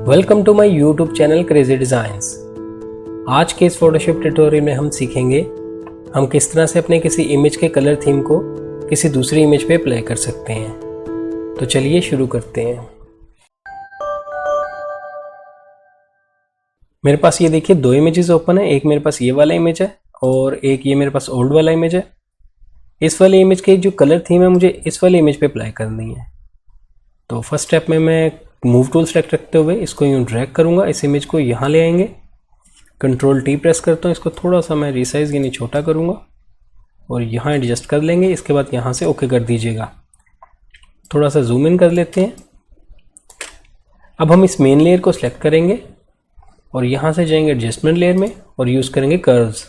Welcome to my YouTube channel crazy designs. आज के इस फोटोशॉप ट्यूटोरियल में हम सीखेंगे हम किस तरह से अपने किसी इमेज के कलर थीम को किसी दूसरी इमेज पे अप्लाई कर सकते हैं। तो चलिए शुरू करते हैं। मेरे पास ये देखिए दो इमेजेस ओपन है। एक मेरे पास ये वाला इमेज है और एक ये मेरे पास ओल्ड वाला इमेज है। इस वाले इमेज के जो कलर थीम है मुझे इस वाले इमेज पे अप्लाई करनी है। तो फर्स्ट स्टेप में मैं मूव टूल सेलेक्ट रखते हुए इसको यूँ ड्रैग करूँगा। इस इमेज को यहाँ ले आएंगे, कंट्रोल टी प्रेस करता हूँ। इसको थोड़ा सा मैं रिसाइज यानी छोटा करूँगा और यहाँ एडजस्ट कर लेंगे। इसके बाद यहाँ से ओके कर दीजिएगा। थोड़ा सा जूम इन कर लेते हैं। अब हम इस मेन लेयर को सिलेक्ट करेंगे और यहाँ से जाएंगे एडजस्टमेंट लेयर में और यूज़ करेंगे कर्व्स।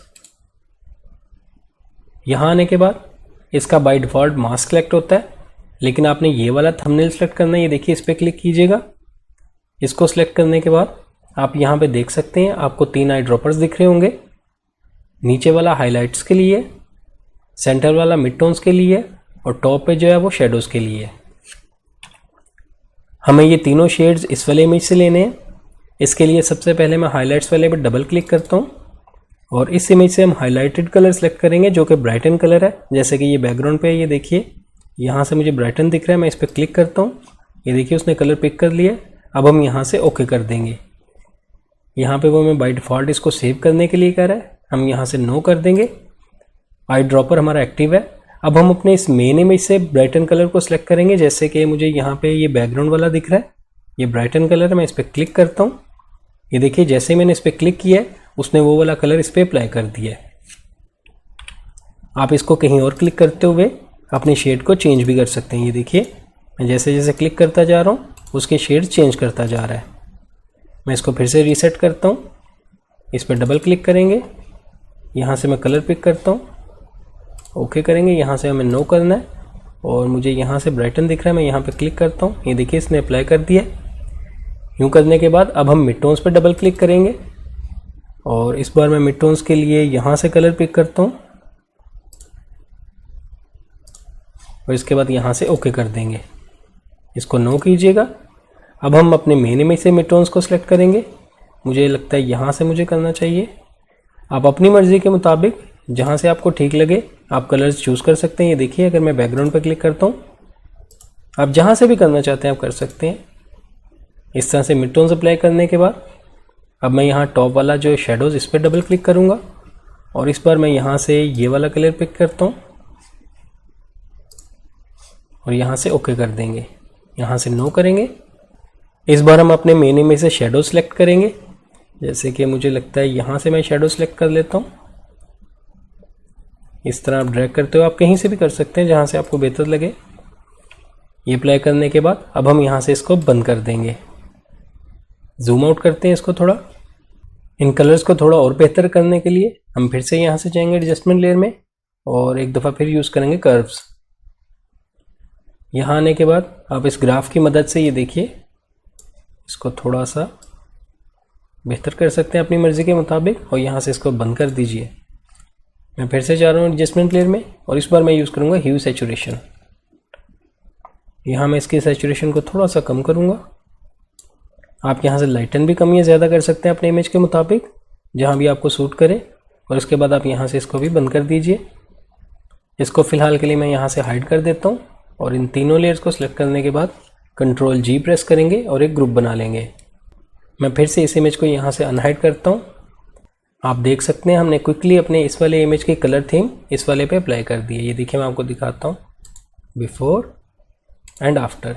यहाँ आने के बाद इसका बाय डिफ़ॉल्ट मास्क सेलेक्ट होता है, लेकिन आपने ये वाला थंबनेल सेलेक्ट करना है। ये देखिए, इस पर क्लिक कीजिएगा। इसको सेलेक्ट करने के बाद आप यहाँ पे देख सकते हैं आपको 3 आई ड्रॉपर्स दिख रहे होंगे। नीचे वाला हाइलाइट्स के लिए, सेंटर वाला मिड टोन्स के लिए और टॉप पे जो है वो शेडोज़ के लिए। हमें ये तीनों शेड्स इस वाले इमेज से लेने हैं। इसके लिए सबसे पहले मैं हाइलाइट्स वाले पर डबल क्लिक करता हूँ और इस इमेज से हम हाईलाइटेड कलर सेलेक्ट करेंगे जो कि ब्राइटन कलर है। जैसे कि ये बैकग्राउंड पे है, ये देखिए यहाँ से मुझे ब्राइटन दिख रहा है। मैं इस पर क्लिक करता हूँ। ये देखिए उसने कलर पिक कर लिया। अब हम यहाँ से ओके कर देंगे। यहाँ पे वो मैं बाय डिफ़ॉल्ट इसको सेव करने के लिए कह रहा है, हम यहाँ से नो कर देंगे। आई ड्रॉपर हमारा एक्टिव है। अब हम अपने इस मेन इमेज से ब्राइटन कलर को सिलेक्ट करेंगे। जैसे कि मुझे यहाँ पे ये बैकग्राउंड वाला दिख रहा है, ये ब्राइटन कलर है। मैं इस पर क्लिक करता हूँ। ये देखिए जैसे ही मैंने इस पर क्लिक किया है उसने वो वाला कलर इस पर अप्लाई कर दिया है। आप इसको कहीं और क्लिक करते हुए अपनी शेड को चेंज भी कर सकते हैं। ये देखिए मैं जैसे जैसे क्लिक करता जा रहा हूँ उसके शेड चेंज करता जा रहा है। मैं इसको फिर से रीसेट करता हूँ। इस पर डबल क्लिक करेंगे, यहाँ से मैं कलर पिक करता हूँ, ओके करेंगे। यहाँ से हमें नो करना है और मुझे यहाँ से ब्राइटन दिख रहा है, मैं यहाँ पे क्लिक करता हूँ। ये देखिए इसने अप्लाई कर दिया। यूँ करने के बाद अब हम मिड टोन्स पर डबल क्लिक करेंगे और इस बार मैं मिड टोन्स के लिए यहाँ से कलर पिक करता हूँ और इसके बाद यहाँ से ओके कर देंगे। इसको नो कीजिएगा। अब हम अपने मेन इमेज से मिड टोन्स को सिलेक्ट करेंगे। मुझे लगता है यहाँ से मुझे करना चाहिए। आप अपनी मर्ज़ी के मुताबिक जहाँ से आपको ठीक लगे आप कलर्स चूज़ कर सकते हैं। ये देखिए अगर मैं बैकग्राउंड पर क्लिक करता हूँ, आप जहाँ से भी करना चाहते हैं आप कर सकते हैं। इस तरह से मिड टोन्स अप्लाई करने के बाद अब मैं यहाँ टॉप वाला जो शेडोज़ इस पर डबल क्लिक करूँगा और इस बार मैं यहाँ से ये वाला कलर पिक करता हूँ और यहाँ से ओके कर देंगे। यहाँ से नो करेंगे। इस बार हम अपने मेन इमेज से शेडो सेलेक्ट करेंगे। जैसे कि मुझे लगता है यहाँ से मैं शेडो सेलेक्ट कर लेता हूँ। इस तरह आप ड्रैग करते हो, आप कहीं से भी कर सकते हैं जहाँ से आपको बेहतर लगे। ये अप्लाई करने के बाद अब हम यहाँ से इसको बंद कर देंगे। जूम आउट करते हैं इसको थोड़ा। इन कलर्स को थोड़ा और बेहतर करने के लिए हम फिर से यहाँ से जाएंगे एडजस्टमेंट लेयर में और एक दफ़ा फिर यूज़ करेंगे कर्व्स। यहाँ आने के बाद आप इस ग्राफ की मदद से ये देखिए इसको थोड़ा सा बेहतर कर सकते हैं अपनी मर्ज़ी के मुताबिक और यहाँ से इसको बंद कर दीजिए। मैं फिर से जा रहा हूँ एडजस्टमेंट लेयर में और इस बार मैं यूज़ करूँगा ह्यू सैचुरेशन। यहाँ मैं इसकी सैचुरेशन को थोड़ा सा कम करूँगा। आप यहाँ से लाइटन भी कम या ज़्यादा कर सकते हैं अपने इमेज के मुताबिक, जहाँ भी आपको सूट करे। और इसके बाद आप यहाँ से इसको भी बंद कर दीजिए। इसको फ़िलहाल के लिए मैं यहाँ से हाइड कर देता हूँ और इन तीनों लेयर्स को सिलेक्ट करने के बाद कंट्रोल जी प्रेस करेंगे और एक ग्रुप बना लेंगे। मैं फिर से इस इमेज को यहाँ से अनहाइड करता हूँ। आप देख सकते हैं हमने क्विकली अपने इस वाले इमेज की कलर थीम इस वाले पे अप्लाई कर दी है। ये देखिए मैं आपको दिखाता हूँ बिफोर एंड आफ्टर।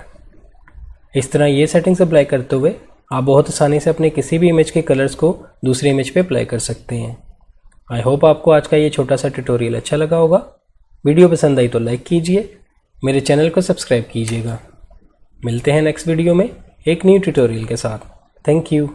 इस तरह ये सेटिंग्स अप्लाई करते हुए आप बहुत आसानी से अपने किसी भी इमेज के कलर्स को दूसरी इमेज पे अप्लाई कर सकते हैं। आई होप आपको आज का ये छोटा सा ट्यूटोरियल अच्छा लगा होगा। वीडियो पसंद आई तो लाइक कीजिए, मेरे चैनल को सब्सक्राइब कीजिएगा। मिलते हैं नेक्स्ट वीडियो में एक न्यू ट्यूटोरियल के साथ। Thank you.